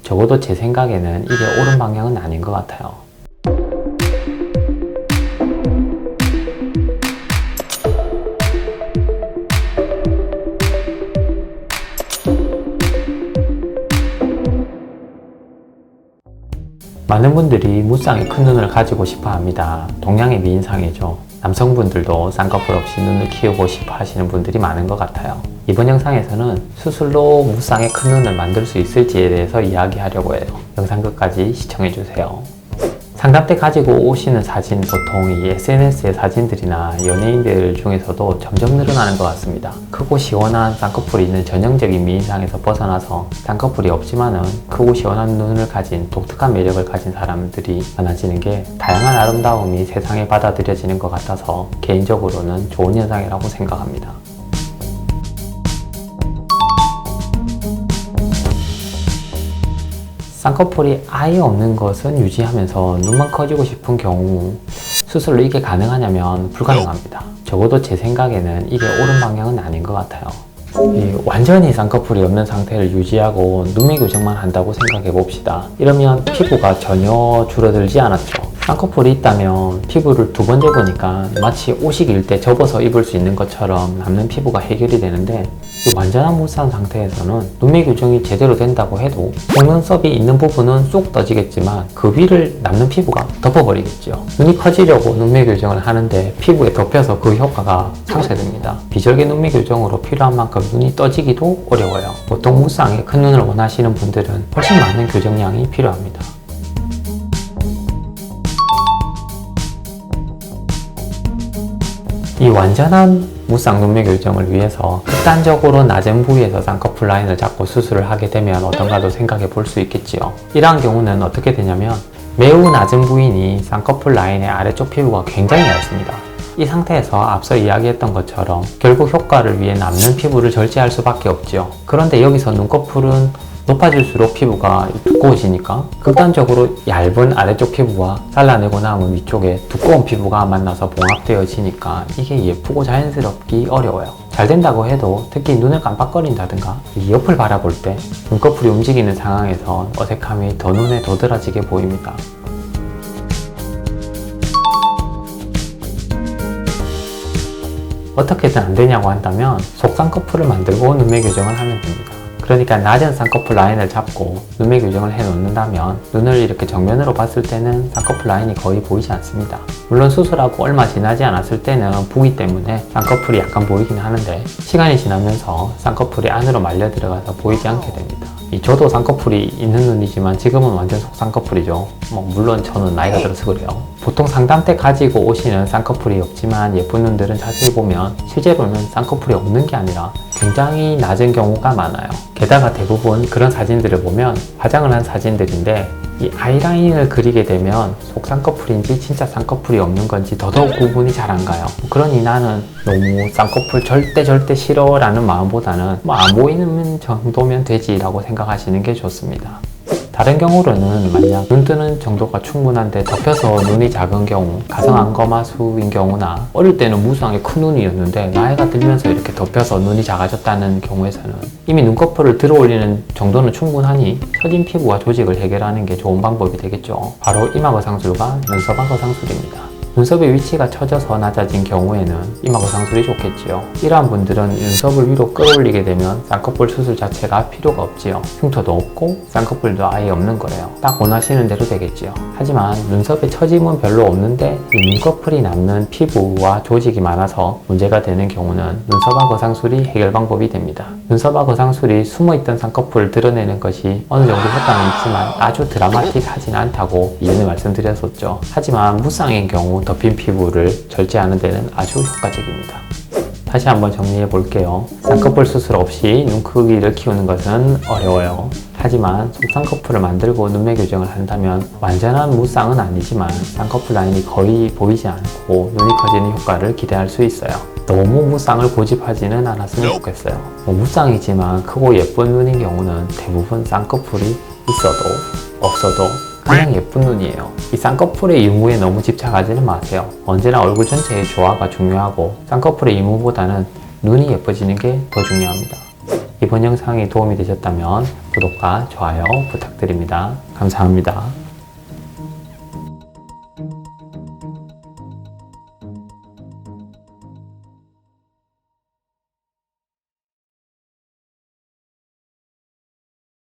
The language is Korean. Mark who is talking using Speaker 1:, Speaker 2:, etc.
Speaker 1: 적어도 제 생각에는 이게 옳은 방향은 아닌 것 같아요. 많은 분들이 무쌍의 큰 눈을 가지고 싶어 합니다. 동양의 미인상이죠. 남성분들도 쌍꺼풀 없이 눈을 키우고 싶어 하시는 분들이 많은 것 같아요. 이번 영상에서는 수술로 무쌍의 큰 눈을 만들 수 있을지에 대해서 이야기하려고 해요. 영상 끝까지 시청해주세요. 상담 때 가지고 오시는 사진, 보통 이 SNS의 사진들이나 연예인들 중에서도 점점 늘어나는 것 같습니다. 크고 시원한 쌍꺼풀이 있는 전형적인 미인상에서 벗어나서 쌍꺼풀이 없지만은 크고 시원한 눈을 가진 독특한 매력을 가진 사람들이 많아지는 게 다양한 아름다움이 세상에 받아들여지는 것 같아서 개인적으로는 좋은 현상이라고 생각합니다. 쌍꺼풀이 아예 없는 것은 유지하면서 눈만 커지고 싶은 경우 수술로 이게 가능하냐면 불가능합니다. 적어도 제 생각에는 이게 옳은 방향은 아닌 것 같아요. 완전히 쌍꺼풀이 없는 상태를 유지하고 눈매 교정만 한다고 생각해 봅시다. 이러면 피부가 전혀 줄어들지 않았죠. 쌍꺼풀이 있다면 피부를 두 번 접으니까 마치 옷이 길 때 접어서 입을 수 있는 것처럼 남는 피부가 해결이 되는데 완전한 무쌍 상태에서는 눈매 교정이 제대로 된다고 해도 속눈썹이 있는 부분은 쏙 떠지겠지만 그 위를 남는 피부가 덮어버리겠죠. 눈이 커지려고 눈매 교정을 하는데 피부에 덮여서 그 효과가 상쇄됩니다. 비절개 눈매 교정으로 필요한 만큼 눈이 떠지기도 어려워요. 보통 무쌍의 큰 눈을 원하시는 분들은 훨씬 많은 교정량이 필요합니다. 이 완전한 무쌍 눈매 교정을 위해서 극단적으로 낮은 부위에서 쌍꺼풀 라인을 잡고 수술을 하게 되면 어떤가도 생각해 볼 수 있겠지요. 이러한 경우는 어떻게 되냐면 매우 낮은 부위니 쌍꺼풀 라인의 아래쪽 피부가 굉장히 얇습니다. 이 상태에서 앞서 이야기했던 것처럼 결국 효과를 위해 남는 피부를 절제할 수밖에 없죠. 그런데 여기서 눈꺼풀은 높아질수록 피부가 두꺼워지니까 극단적으로 얇은 아래쪽 피부와 잘라내고 남은 위쪽에 두꺼운 피부가 만나서 봉합되어지니까 이게 예쁘고 자연스럽기 어려워요. 잘 된다고 해도 특히 눈을 깜빡거린다든가 이 옆을 바라볼 때 눈꺼풀이 움직이는 상황에서 어색함이 더 눈에 도드라지게 보입니다. 어떻게든 안 되냐고 한다면 속쌍꺼풀을 만들고 눈매 교정을 하면 됩니다. 그러니까 낮은 쌍꺼풀 라인을 잡고 눈매 교정을 해 놓는다면 눈을 이렇게 정면으로 봤을 때는 쌍꺼풀 라인이 거의 보이지 않습니다. 물론 수술하고 얼마 지나지 않았을 때는 부위 때문에 쌍꺼풀이 약간 보이긴 하는데 시간이 지나면서 쌍꺼풀이 안으로 말려 들어가서 보이지 않게 됩니다. 저도 쌍꺼풀이 있는 눈이지만 지금은 완전 속쌍꺼풀이죠. 물론 저는 나이가 들어서 그래요. 보통 상담 때 가지고 오시는 쌍꺼풀이 없지만 예쁜 눈들은 자세히 보면 실제로는 쌍꺼풀이 없는 게 아니라 굉장히 낮은 경우가 많아요. 게다가 대부분 그런 사진들을 보면 화장을 한 사진들인데 이 아이라인을 그리게 되면 속쌍꺼풀인지 진짜 쌍꺼풀이 없는 건지 더더욱 구분이 잘 안 가요. 그러니 나는 너무 쌍꺼풀 절대 싫어 라는 마음보다는 안 보이는 정도면 되지 라고 생각하시는 게 좋습니다. 다른 경우로는 만약 눈 뜨는 정도가 충분한데 덮여서 눈이 작은 경우, 가성 안검하수인 경우나 어릴 때는 무쌍의 큰 눈이었는데 나이가 들면서 이렇게 덮여서 눈이 작아졌다는 경우에서는 이미 눈꺼풀을 들어 올리는 정도는 충분하니 처진 피부와 조직을 해결하는 게 좋은 방법이 되겠죠. 바로 이마거상술과 눈썹안거상술입니다. 눈썹의 위치가 처져서 낮아진 경우에는 이마거상술이 좋겠지요. 이러한 분들은 눈썹을 위로 끌어올리게 되면 쌍꺼풀 수술 자체가 필요가 없지요. 흉터도 없고 쌍꺼풀도 아예 없는 거예요. 딱 원하시는 대로 되겠지요. 하지만 눈썹의 처짐은 별로 없는데 이 눈꺼풀이 남는 피부와 조직이 많아서 문제가 되는 경우는 눈썹안거상술이 해결 방법이 됩니다. 눈썹안거상술이 숨어있던 쌍꺼풀을 드러내는 것이 어느 정도 효과는 있지만 아주 드라마틱하진 않다고 이전에 말씀드렸었죠. 하지만 무쌍인 경우 덮인 피부를 절제하는 데는 아주 효과적입니다. 다시 한번 정리해 볼게요. 쌍꺼풀 수술 없이 눈 크기를 키우는 것은 어려워요. 하지만 속쌍꺼풀을 만들고 눈매 교정을 한다면 완전한 무쌍은 아니지만 쌍꺼풀 라인이 거의 보이지 않고 눈이 커지는 효과를 기대할 수 있어요. 너무 무쌍을 고집하지는 않았으면 좋겠어요. 무쌍이지만 크고 예쁜 눈인 경우는 대부분 쌍꺼풀이 있어도 없어도 그냥 예쁜 눈이에요. 이 쌍꺼풀의 유무에 너무 집착하지는 마세요. 언제나 얼굴 전체의 조화가 중요하고 쌍꺼풀의 유무보다는 눈이 예뻐지는 게 더 중요합니다. 이번 영상이 도움이 되셨다면 구독과 좋아요 부탁드립니다. 감사합니다.